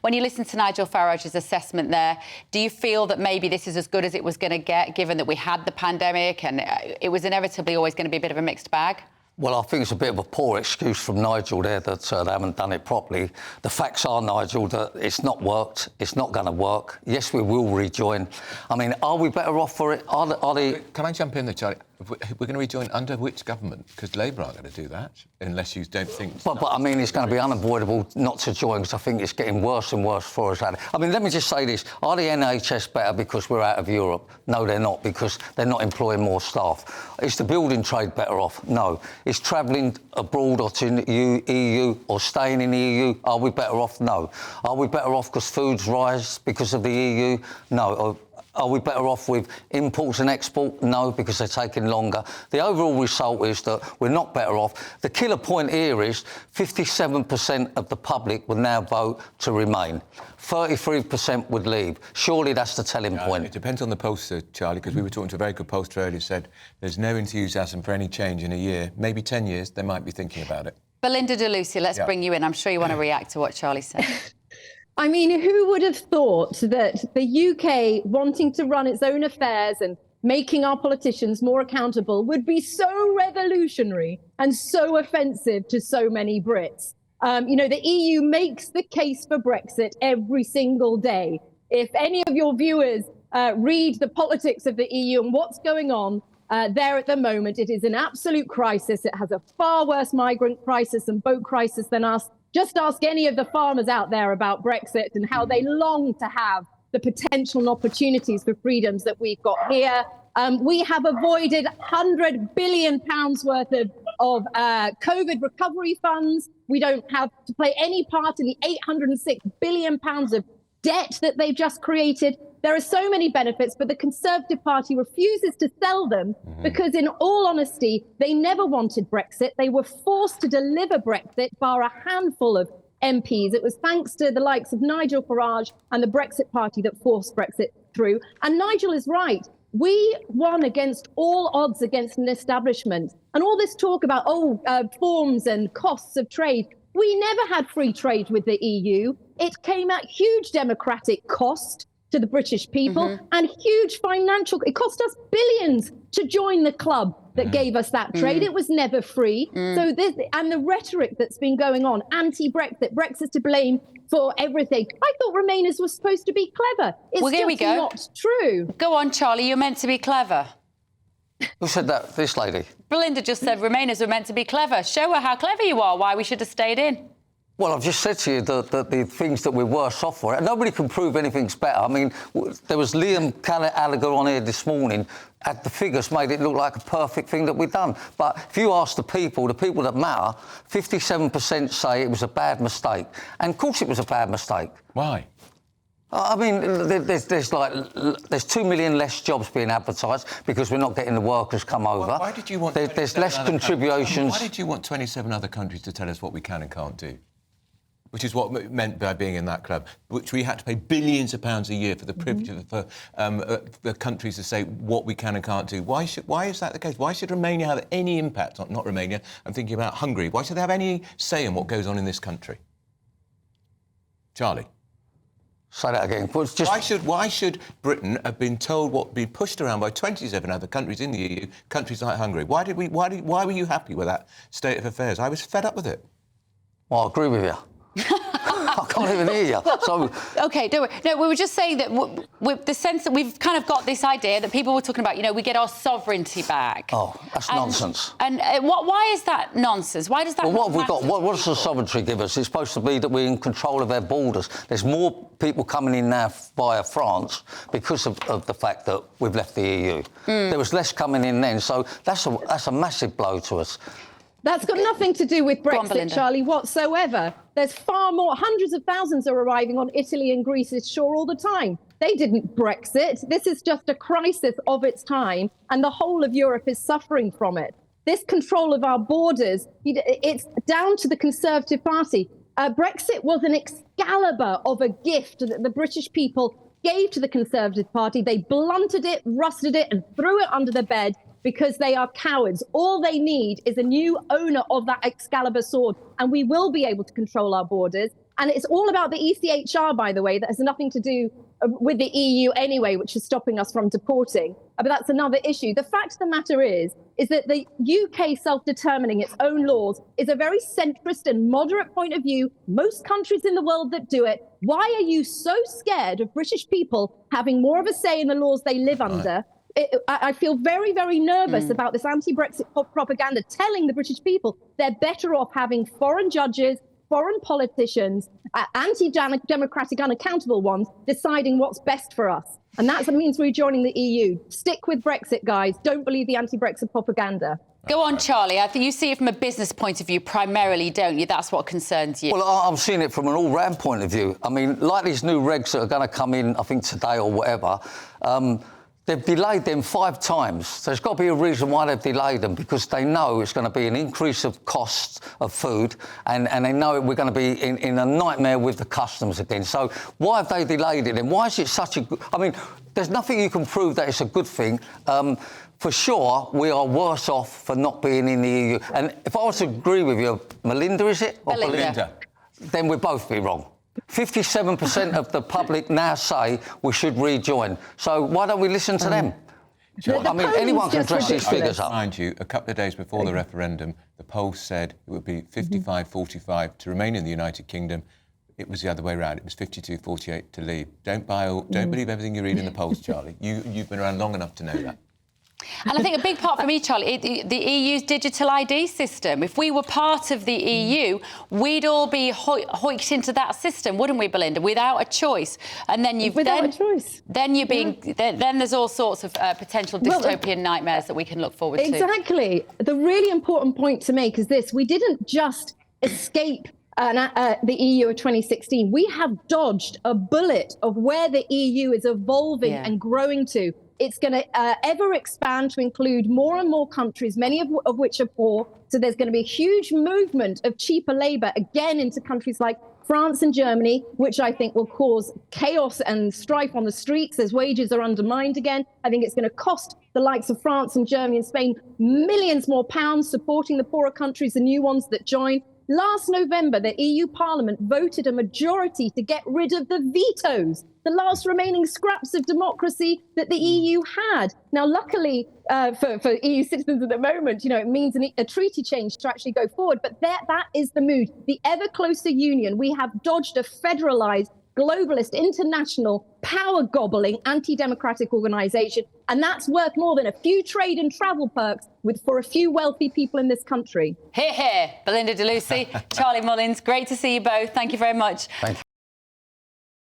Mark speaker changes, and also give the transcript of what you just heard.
Speaker 1: When you listen to Nigel Farage's assessment there, do you feel that maybe this is as good as it was going to get, given that we had the pandemic and it was inevitably always going to be a bit of a mixed bag?
Speaker 2: Well, I think it's a bit of a poor excuse from Nigel there that they haven't done it properly. The facts are, Nigel, that it's not worked. It's not going to work. Yes, we will rejoin. I mean, are we better off for it? Are they...
Speaker 3: Can I jump in there, Charlie? We're going to rejoin under which government? Because Labour aren't going to do that, unless you don't think...
Speaker 2: But I mean, it's going to be unavoidable not to join, because I think it's getting worse and worse for us. I mean, let me just say this. Are the NHS better because we're out of Europe? No, they're not, because they're not employing more staff. Is the building trade better off? No. Is travelling abroad or to the EU or staying in the EU, are we better off? No. Are we better off because foods rise because of the EU? No. Are we better off with imports and export? No, because they're taking longer. The overall result is that we're not better off. The killer point here is 57% of the public would now vote to remain. 33% would leave. Surely that's the telling point.
Speaker 3: It depends on the pollster, Charlie, because we were talking to a very good pollster earlier who said there's no enthusiasm for any change in a year. Maybe 10 years, they might be thinking about it.
Speaker 1: Belinda de Lucia, let's bring you in. I'm sure you want to react to what Charlie said.
Speaker 4: I mean, who would have thought that the UK wanting to run its own affairs and making our politicians more accountable would be so revolutionary and so offensive to so many Brits? You know, the EU makes the case for Brexit every single day. If any of your viewers read the politics of the EU and what's going on there at the moment, it is an absolute crisis. It has a far worse migrant crisis and boat crisis than us. Just ask any of the farmers out there about Brexit and how they long to have the potential and opportunities for freedoms that we've got here. We have avoided £100 billion worth of COVID recovery funds. We don't have to play any part in the £806 billion of debt that they've just created. There are so many benefits, but the Conservative Party refuses to sell them because, in all honesty, they never wanted Brexit. They were forced to deliver Brexit by a handful of MPs. It was thanks to the likes of Nigel Farage and the Brexit Party that forced Brexit through. And Nigel is right. We won against all odds against an establishment. And all this talk about, forms and costs of trade. We never had free trade with the EU. It came at huge democratic cost to the British people and huge financial... It cost us billions to join the club that gave us that trade. It was never free. So this... And the rhetoric that's been going on, anti-Brexit, Brexit to blame for everything. I thought Remainers were supposed to be clever. It's not true.
Speaker 1: Go on, Charlie, you're meant to be clever.
Speaker 2: Who said that? This lady?
Speaker 1: Belinda just said Remainers were meant to be clever. Show her how clever you are, why we should have stayed in.
Speaker 2: Well, I've just said to you that the things that we're worse off for, nobody can prove anything's better. I mean, there was Liam Gallagher on here this morning, the figures made it look like a perfect thing that we've done. But if you ask the people that matter, 57% say it was a bad mistake. And of course it was a bad mistake.
Speaker 3: Why?
Speaker 2: I mean, there's 2 million less jobs being advertised because we're not getting the workers come over.
Speaker 3: Why did you want...
Speaker 2: There's less contributions.
Speaker 3: Why did you want 27 other countries to tell us what we can and can't do? Which is what it meant by being in that club, which we had to pay billions of pounds a year for the privilege of the countries to say what we can and can't do. Why is that the case? Why should Romania have any impact on... Not Romania, I'm thinking about Hungary. Why should they have any say in what goes on in this country? Charlie?
Speaker 2: Say that again.
Speaker 3: Why should Britain have been told be pushed around by 27 other countries in the EU, countries like Hungary? Why were you happy with that state of affairs? I was fed up with it.
Speaker 2: Well, I agree with you. I can't even hear you. So...
Speaker 1: OK, don't worry. No, we were just saying that with the sense that we've kind of got this idea that people were talking about, you know, we get our sovereignty back.
Speaker 2: Oh, that's nonsense.
Speaker 1: And why is that nonsense? Why does that...
Speaker 2: Well, what have we got? What does the sovereignty give us? It's supposed to be that we're in control of our borders. There's more people coming in now via France because of the fact that we've left the EU. There was less coming in then, so that's a massive blow to us.
Speaker 4: That's got nothing to do with Brexit, Charlie, whatsoever. There's far more. Hundreds of thousands are arriving on Italy and Greece's shore all the time. They didn't Brexit. This is just a crisis of its time, and the whole of Europe is suffering from it. This control of our borders, it's down to the Conservative Party. Brexit was an Excalibur of a gift that the British people gave to the Conservative Party. They blunted it, rusted it, and threw it under the bed because they are cowards. All they need is a new owner of that Excalibur sword, and we will be able to control our borders. And it's all about the ECHR, by the way, that has nothing to do with the EU anyway, which is stopping us from deporting. But that's another issue. The fact of the matter is that the UK self-determining its own laws is a very centrist and moderate point of view. Most countries in the world that do it. Why are you so scared of British people having more of a say in the laws they live under? I feel very, very nervous about this anti-Brexit propaganda telling the British people they're better off having foreign judges, foreign politicians, anti-democratic, unaccountable ones, deciding what's best for us. And that means rejoining the EU. Stick with Brexit, guys. Don't believe the anti-Brexit propaganda.
Speaker 1: Go on, Charlie. I think you see it from a business point of view primarily, don't you? That's what concerns you.
Speaker 2: Well, I'm seeing it from an all-round point of view. I mean, like these new regs that are going to come in, I think today or whatever, they've delayed them 5 times. So there's got to be a reason why they've delayed them, because they know it's going to be an increase of costs of food, and they know we're going to be in a nightmare with the customs again. So why have they delayed it? And why is it such a good... I mean, there's nothing you can prove that it's a good thing. For sure, we are worse off for not being in the EU. And if I was to agree with you, Melinda, is it? Or
Speaker 1: Belinda.
Speaker 2: Then we'd both be wrong. 57% of the public now say we should rejoin. So why don't we listen to them? I mean, anyone can dress these figures up.
Speaker 3: Mind you, a couple of days before the referendum, the polls said it would be 55-45 to remain in the United Kingdom. It was the other way around. It was 52-48 to leave. Don't believe everything you read in the polls, Charlie. You've been around long enough to know that.
Speaker 1: And I think a big part for me, Charlie, the EU's digital ID system. If we were part of the EU, we'd all be hoiked into that system, wouldn't we, Belinda? Without a choice. And then then there's all sorts of potential dystopian nightmares that we can look forward to.
Speaker 4: Exactly. The really important point to make is this: we didn't just escape the EU of 2016. We have dodged a bullet of where the EU is evolving and growing to. It's going to ever expand to include more and more countries, many of which are poor. So there's going to be a huge movement of cheaper labour, again, into countries like France and Germany, which I think will cause chaos and strife on the streets as wages are undermined again. I think it's going to cost the likes of France and Germany and Spain millions more pounds supporting the poorer countries, the new ones that join. Last November, the EU Parliament voted a majority to get rid of the vetoes, the last remaining scraps of democracy that the EU had. Now, luckily for EU citizens at the moment, it means a treaty change to actually go forward. But that is the mood. The ever closer union. We have dodged a federalised, globalist, international, power-gobbling, anti-democratic organisation. And that's worth more than a few trade and travel perks for a few wealthy people in this country.
Speaker 1: Hear, hear. Belinda de Lucy, Charlie Mullins, great to see you both. Thank you very much.
Speaker 2: Thank you.